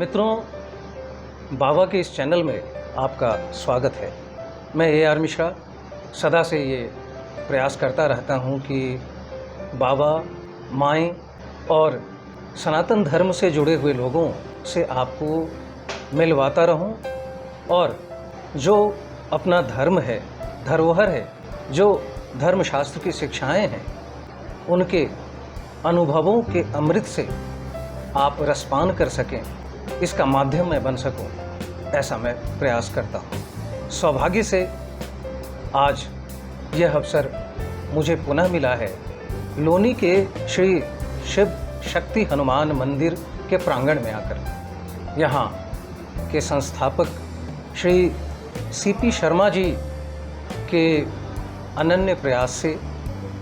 मित्रों, बाबा के इस चैनल में आपका स्वागत है। मैं AR मिश्रा सदा से ये प्रयास करता रहता हूँ कि बाबा, माएँ और सनातन धर्म से जुड़े हुए लोगों से आपको मिलवाता रहूं और जो अपना धर्म है, धरोहर है, जो धर्मशास्त्र की शिक्षाएं हैं, उनके अनुभवों के अमृत से आप रसपान कर सकें, इसका माध्यम मैं बन सकूं, ऐसा मैं प्रयास करता हूं। सौभाग्य से आज यह अवसर मुझे पुनः मिला है लोनी के श्री शिव शक्ति हनुमान मंदिर के प्रांगण में आकर। यहाँ के संस्थापक श्री CP शर्मा जी के अनन्य प्रयास से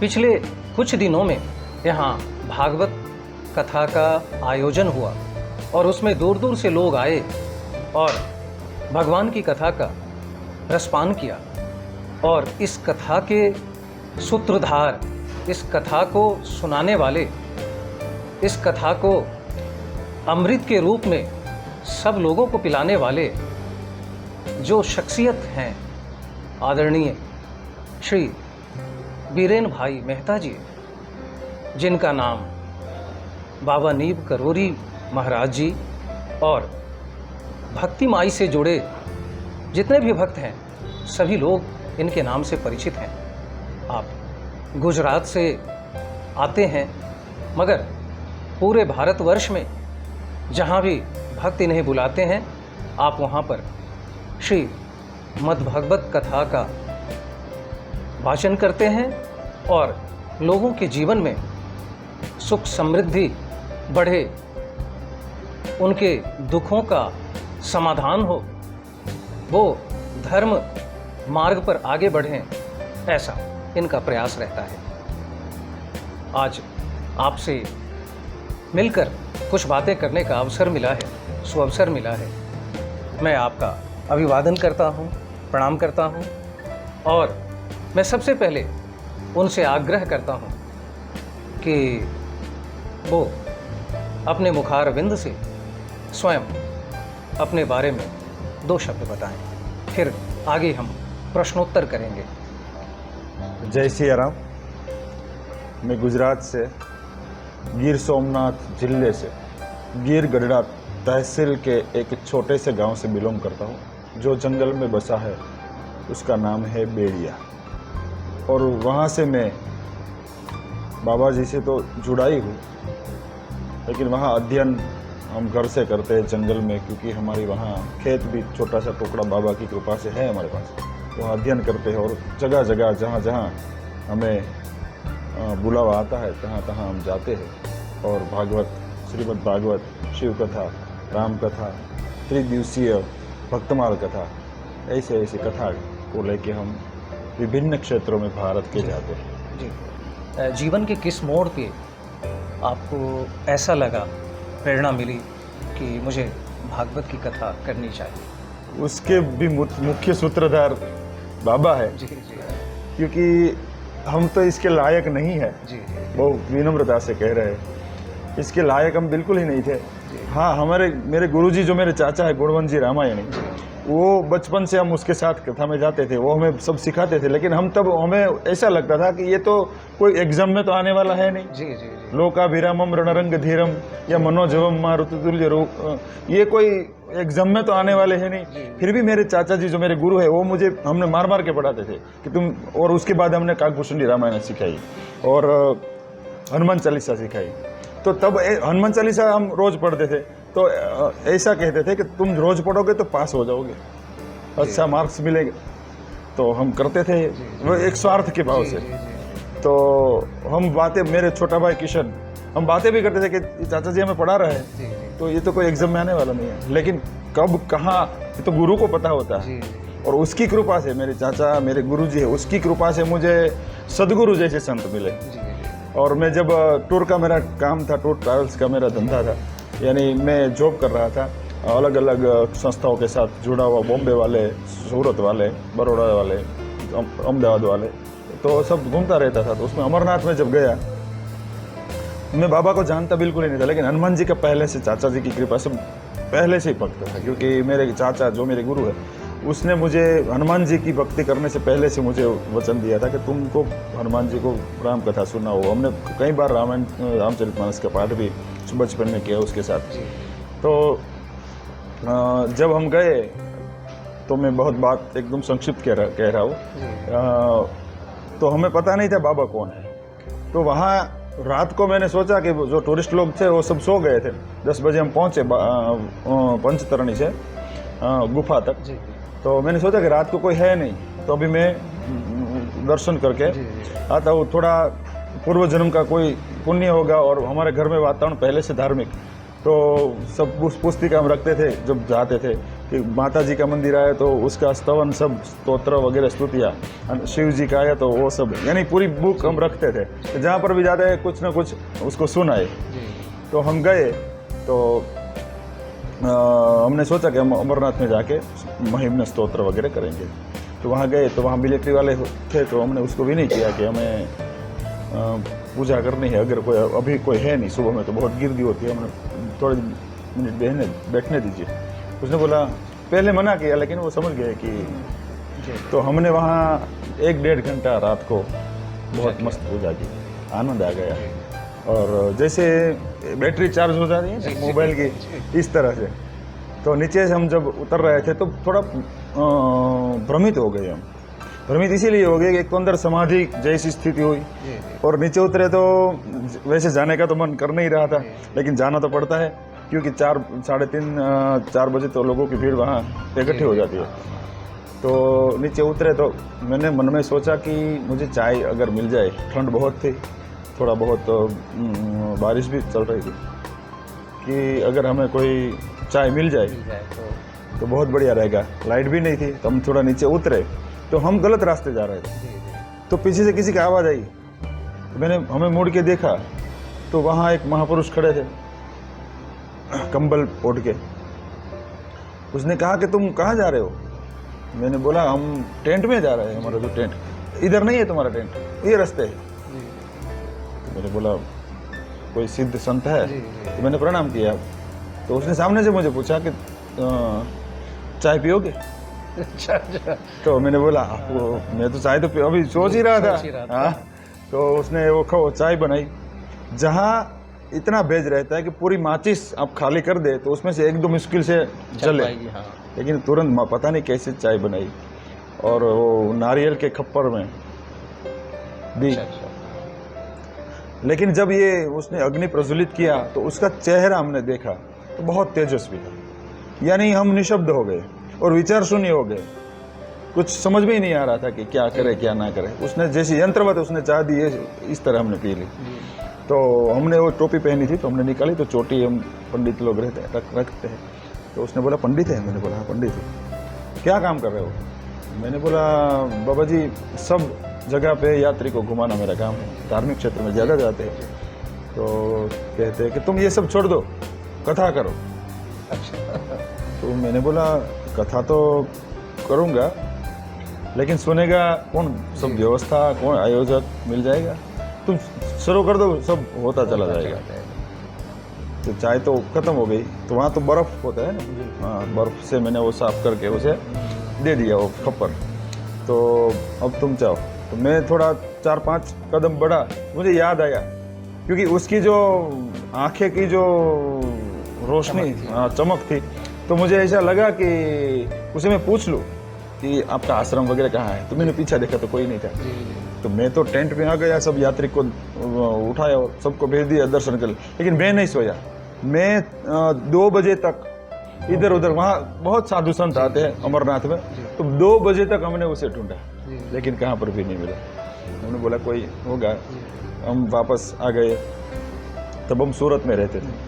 पिछले कुछ दिनों में यहाँ भागवत कथा का आयोजन हुआ और उसमें दूर दूर से लोग आए और भगवान की कथा का रसपान किया। और इस कथा के सूत्रधार, इस कथा को सुनाने वाले, इस कथा को अमृत के रूप में सब लोगों को पिलाने वाले जो शख्सियत हैं, आदरणीय श्री बीरेन भाई मेहता जी, जिनका नाम बाबा नीब करोरी महाराज जी और भक्ति माई से जुड़े जितने भी भक्त हैं, सभी लोग इनके नाम से परिचित हैं। आप गुजरात से आते हैं, मगर पूरे भारतवर्ष में जहाँ भी भक्त इन्हें बुलाते हैं, आप वहाँ पर श्री मद्भागवत कथा का वाचन करते हैं और लोगों के जीवन में सुख समृद्धि बढ़े, उनके दुखों का समाधान हो, वो धर्म मार्ग पर आगे बढ़ें, ऐसा इनका प्रयास रहता है। आज आपसे मिलकर कुछ बातें करने का अवसर मिला है, सुअवसर मिला है। मैं आपका अभिवादन करता हूँ, प्रणाम करता हूँ और मैं सबसे पहले उनसे आग्रह करता हूँ कि वो अपने मुखारविंद से स्वयं अपने बारे में 2 शब्द बताएं, फिर आगे हम प्रश्नोत्तर करेंगे। जय सिया राम। मैं गुजरात से गिर सोमनाथ जिले से गिर गढ़ड़ा तहसील के एक छोटे से गांव से बिलोंग करता हूं, जो जंगल में बसा है। उसका नाम है बेड़िया। और वहां से मैं बाबा जी से तो जुड़ा ही हूँ, लेकिन वहाँ अध्ययन हम घर से करते हैं जंगल में, क्योंकि हमारी वहाँ खेत भी छोटा सा टुकड़ा बाबा की कृपा से है हमारे पास। वहाँ अध्ययन करते हैं और जगह जगह जहाँ जहाँ हमें बुलावा आता है, तहाँ तहाँ हम जाते हैं और भागवत, श्रीमद् भागवत, शिव कथा, राम कथा, त्रिदिवसीय भक्तमाल कथा, ऐसे ऐसी कथा को लेके हम विभिन्न क्षेत्रों में भारत के जाते हैं। जी, जीवन के किस मोड़ पे आपको ऐसा लगा, प्रेरणा मिली कि मुझे भागवत की कथा करनी चाहिए? उसके भी मुख्य सूत्रधार बाबा है। जी जी, क्योंकि हम तो इसके लायक नहीं है। जी वो विनम्रता से कह रहे हैं, इसके लायक हम बिल्कुल ही नहीं थे। हाँ, मेरे गुरुजी जो मेरे चाचा है गुणवंत जी रामायणी, वो बचपन से हम उसके साथ कथा में जाते थे, वो हमें सब सिखाते थे। लेकिन हमें ऐसा लगता था कि ये तो कोई एग्जाम में तो आने वाला है नहीं। जी जी, लोकाभिरामम रणरंग धीरम या मनोजवम मारुतुल्य रूप, ये कोई एग्जाम में तो आने वाले हैं नहीं। फिर भी मेरे चाचा जी जो मेरे गुरु है, वो हमने मार मार के पढ़ाते थे कि तुम। और उसके बाद हमने काकभूषणी रामायण सिखाई और हनुमान चालीसा सिखाई। तो तब हनुमान चालीसा हम रोज पढ़ते थे, तो ऐसा कहते थे कि तुम रोज पढ़ोगे तो पास हो जाओगे, अच्छा मार्क्स मिलेंगे। तो हम करते थे वो एक स्वार्थ के भाव से। तो हम बातें, मेरे छोटा भाई किशन, हम बातें भी करते थे कि चाचा जी हमें पढ़ा रहे हैं, तो ये तो कोई एग्जाम में आने वाला नहीं है। लेकिन कब कहाँ, ये तो गुरु को पता होता है। और उसकी कृपा से, मेरे चाचा मेरे गुरु जी है, उसकी कृपा से मुझे सदगुरु जैसे संत मिले। और मैं जब टूर का मेरा काम था, टूर ट्रैवल्स का मेरा धंधा था, यानी मैं जॉब कर रहा था, अलग अलग संस्थाओं के साथ जुड़ा हुआ, बॉम्बे वाले, सूरत वाले, बड़ौदा वाले, अहमदाबाद वाले, तो सब घूमता रहता था। तो उसमें अमरनाथ में जब गया, मैं बाबा को जानता बिल्कुल ही नहीं था, लेकिन हनुमान जी का पहले से चाचा जी की कृपा से पहले से ही भक्त था, क्योंकि मेरे चाचा जो मेरे गुरु है उसने मुझे हनुमान जी की भक्ति करने से पहले से मुझे वचन दिया था कि तुमको हनुमान जी को राम कथा सुनना हो। हमने कई बार रामचरितमानस का पाठ भी बचपन में किया उसके साथ। तो जब हम गए तो मैं बहुत बात एकदम संक्षिप्त कह रहा हूँ, तो हमें पता नहीं था बाबा कौन है। तो वहाँ रात को मैंने सोचा कि जो टूरिस्ट लोग थे वो सब सो गए थे। 10 बजे हम पहुँचे पंचतरणी से गुफा तक। तो मैंने सोचा कि रात को कोई है नहीं, तो अभी मैं दर्शन करके आता हूँ, थोड़ा पूर्व जन्म का कोई पुण्य होगा। और हमारे घर में वातावरण पहले से धार्मिक, तो सब पुस्तिका हम रखते थे जब जाते थे कि माता जी का मंदिर आया तो उसका स्तवन, सब स्तोत्र वगैरह स्तुतियाँ, शिव जी का आया तो वो सब, यानी पूरी बुक हम रखते थे। तो जहाँ पर भी जाते हैं कुछ ना कुछ उसको सुनाए। तो हम गए तो हमने सोचा कि हम अमरनाथ में जाके महिमन स्तोत्र वगैरह करेंगे। तो वहाँ गए तो वहाँ मिलिट्री वाले थे, तो हमने उसको भी नहीं किया कि हमें पूजा करनी है, अगर कोई अभी कोई है नहीं, सुबह में तो बहुत गिरदी होती है, हमने थोड़े मिनट बैठने दीजिए। उसने बोला, पहले मना किया लेकिन वो समझ गए कि। तो हमने वहाँ 1-1.5 घंटा रात को बहुत मस्त पूजा की, आनंद आ गया। और जैसे बैटरी चार्ज हो जा रही है मोबाइल की, इस तरह से। तो नीचे से हम जब उतर रहे थे तो थोड़ा भ्रमित हो गए हम। भ्रमित इसीलिए हो गए कि एक तो अंदर समाधि जैसी स्थिति हुई, और नीचे उतरे तो वैसे जाने का तो मन कर नहीं रहा था, लेकिन जाना तो पड़ता है क्योंकि 3:30-4 बजे तो लोगों की भीड़ वहाँ इकट्ठी हो जाती है। तो नीचे उतरे तो मैंने मन में सोचा कि मुझे चाय अगर मिल जाए, ठंड बहुत थी, थोड़ा बहुत बारिश भी चल रही थी, कि अगर हमें कोई चाय मिल जाए तो बहुत बढ़िया रहेगा। लाइट भी नहीं थी, तो हम थोड़ा नीचे उतरे तो हम गलत रास्ते जा रहे थे। तो पीछे से किसी की आवाज़ आई, तो हमें मुड़ के देखा तो वहाँ एक महापुरुष खड़े थे कंबल ओढ़ के। उसने कहा कि तुम कहाँ जा रहे हो? मैंने बोला हम टेंट में जा रहे हैं, हमारा जो टेंट इधर नहीं है, तुम्हारा टेंट ये रास्ते है। तो मैंने बोला कोई सिद्ध संत है? तो मैंने प्रणाम किया। तो उसने सामने से मुझे पूछा कि चाय पियोगे? तो मैंने बोला मैं तो चाय तो अभी सोच ही रहा था। हाँ, तो उसने वो चाय बनाई। जहाँ इतना भेज रहता है कि पूरी माचिस आप खाली कर दे तो उसमें से 1-2 मुश्किल से जले, लेकिन तुरंत पता नहीं कैसे चाय बनाई, और वो नारियल के खप्पर में दी। लेकिन जब ये उसने अग्नि प्रज्वलित किया तो उसका चेहरा हमने देखा तो बहुत तेजस्वी था, यानी हम निशब्द हो गए और विचार शून्य हो गए। कुछ समझ में ही नहीं आ रहा था कि क्या करे क्या ना करे। उसने जैसी यंत्रवत उसने चाह दी है, इस तरह हमने पी ली। तो हमने वो टोपी पहनी थी तो हमने निकाली, तो चोटी हम पंडित लोग रखते हैं। तो उसने बोला पंडित है? मैंने बोला हाँ पंडित है। क्या काम कर रहे हो? मैंने बोला बाबा जी सब जगह पे यात्री को घुमाना मेरा काम है, धार्मिक क्षेत्र में ज़्यादा जाते हैं। तो कहते हैं कि तुम ये सब छोड़ दो, कथा करो। तो मैंने बोला कथा तो करूँगा, लेकिन सुनेगा कौन? सब व्यवस्था कौन? आयोजक मिल जाएगा, तुम शुरू कर दो, सब होता चला जाएगा। तो चाय तो ख़त्म हो गई, तो वहाँ तो बर्फ़ होता है ना, हाँ, बर्फ़ से मैंने वो साफ़ करके उसे दे दिया वो खप्पर। तो अब तुम चाहो। तो मैं थोड़ा 4-5 कदम बढ़ा, मुझे याद आया क्योंकि उसकी जो आंखें की जो रोशनी, चमक थी, तो मुझे ऐसा लगा कि उसे मैं पूछ लूँ कि आपका आश्रम वगैरह कहाँ है। तो मैंने पीछे देखा तो कोई नहीं था। तो मैं तो टेंट में आ गया, सब यात्री को उठाया और सबको भेज दिया दर्शन कर। लेकिन मैं नहीं सोया। मैं 2 बजे तक इधर उधर, वहाँ बहुत साधु संत आते हैं अमरनाथ में, तो 2 बजे तक हमने उसे ढूंढा, लेकिन कहाँ पर भी नहीं मिला। हमने बोला कोई होगा। हम वापस आ गए। तब हम सूरत में रहते थे।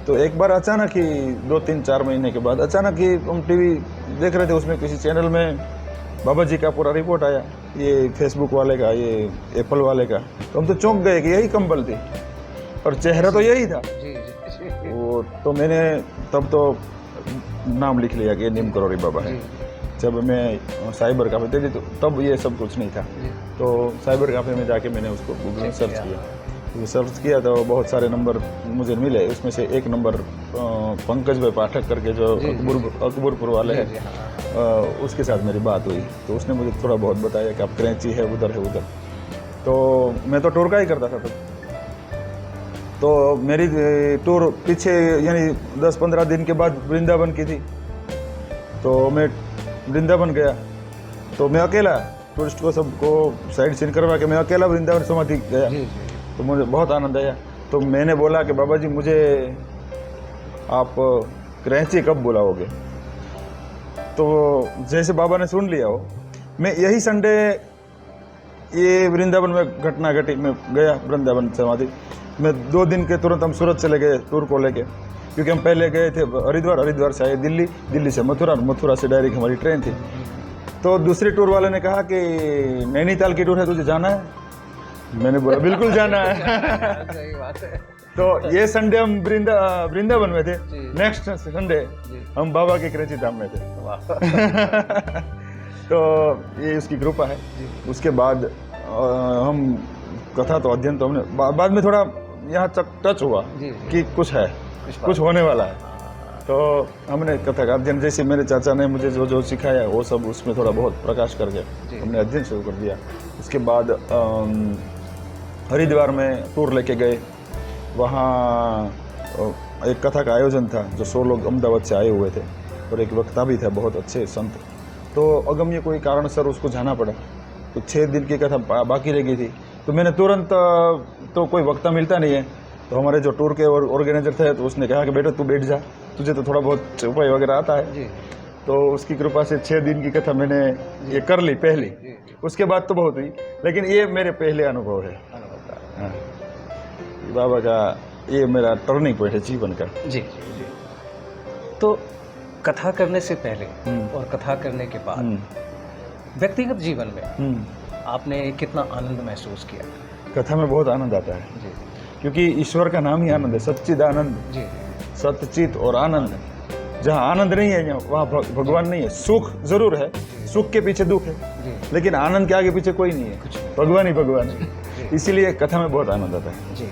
तो एक बार अचानक ही 2-3-4 महीने के बाद अचानक ही हम टीवी देख रहे थे, उसमें किसी चैनल में बाबा जी का पूरा रिपोर्ट आया, ये फेसबुक वाले का, ये एप्पल वाले का। तो हम तो चौंक गए कि यही कंबल थी और चेहरा तो यही था। वो तो मैंने तब तो नाम लिख लिया कि नीम करोड़ी बाबा है। जब मैं साइबर कैफे थे तो तब ये सब कुछ नहीं था। तो साइबर कैफे में जाके मैंने उसको गूगल में सर्च किया तो सर्च किया तो बहुत सारे नंबर मुझे मिले, उसमें से एक नंबर पंकज भाई पाठक करके जो अकबरपुर वाले हैं, उसके साथ मेरी बात हुई। तो उसने मुझे थोड़ा बहुत बताया कि आप कराची है उधर। तो मैं तो टूर का ही करता था तब। तो मेरी टूर पीछे यानी 10-15 दिन के बाद वृंदावन की थी। तो मैं वृंदावन गया, तो मैं अकेला, टूरिस्ट को सबको साइड सीन करवा के मैं अकेला वृंदावन समाधि गया। तो मुझे बहुत आनंद आया। तो मैंने बोला कि बाबा जी मुझे आप कराची कब बुलाओगे? तो जैसे बाबा ने सुन लिया हो, मैं यही संडे ये वृंदावन में घटना घटी, मैं गया वृंदावन समाधि। मैं 2 दिन के तुरंत हम सूरत चले गए टूर को लेके, क्योंकि हम पहले गए थे हरिद्वार से आए दिल्ली, दिल्ली से मथुरा से डायरेक्ट हमारी ट्रेन थी। तो दूसरी टूर वाले ने कहा कि नैनीताल की टूर है, तुझे जाना है? मैंने बोला बिल्कुल जाना है। सही बात है। तो ये संडे हम वृंदावन में थे, नेक्स्ट संडे हम बाबा के कराची धाम में थे। तो ये उसकी कृपा है। उसके बाद हम कथा तो अध्ययन तो हमने बाद में थोड़ा यहाँ तक टच हुआ कि कुछ है, कुछ होने वाला है। तो हमने कथा का अध्ययन, जैसे मेरे चाचा ने मुझे जो सिखाया वो सब उसमें थोड़ा बहुत प्रकाश करके हमने अध्ययन शुरू कर दिया। उसके बाद हरिद्वार में टूर लेके गए। वहाँ एक कथा का आयोजन था, जो 100 लोग अहमदाबाद से आए हुए थे और एक वक्ता भी था, बहुत अच्छे संत। तो अगम्य कोई कारणसर उसको जाना पड़ा। तो 6 दिन की कथा बाकी रह गई थी। तो मैंने तुरंत, तो कोई वक्ता मिलता नहीं है, तो हमारे जो टूर के ऑर्गेनाइजर थे तो उसने कहा कि बेटा तू बैठ जा, तुझे तो थोड़ा बहुत उपाय वगैरह आता है। तो उसकी कृपा से 6 दिन की कथा मैंने ये कर ली पहली। उसके बाद तो बहुत हुई, लेकिन ये मेरे पहले अनुभव है। हाँ, बाबा का ये मेरा टर्निंग पॉइंट है जीवन का। जी। तो कथा करने से पहले और कथा करने के बाद व्यक्तिगत जीवन में आपने कितना आनंद महसूस किया? कथा में बहुत आनंद आता है जी। क्योंकि ईश्वर का नाम ही आनंद है, सच्चिदानंद। जी। सत्यचित और आनंद। जहाँ आनंद नहीं है वहाँ भगवान नहीं है। सुख जरूर है, सुख के पीछे दुख है, लेकिन आनंद के आगे पीछे कोई नहीं है, भगवान ही भगवान है। इसीलिए कथा में बहुत आनंद आता है। जी।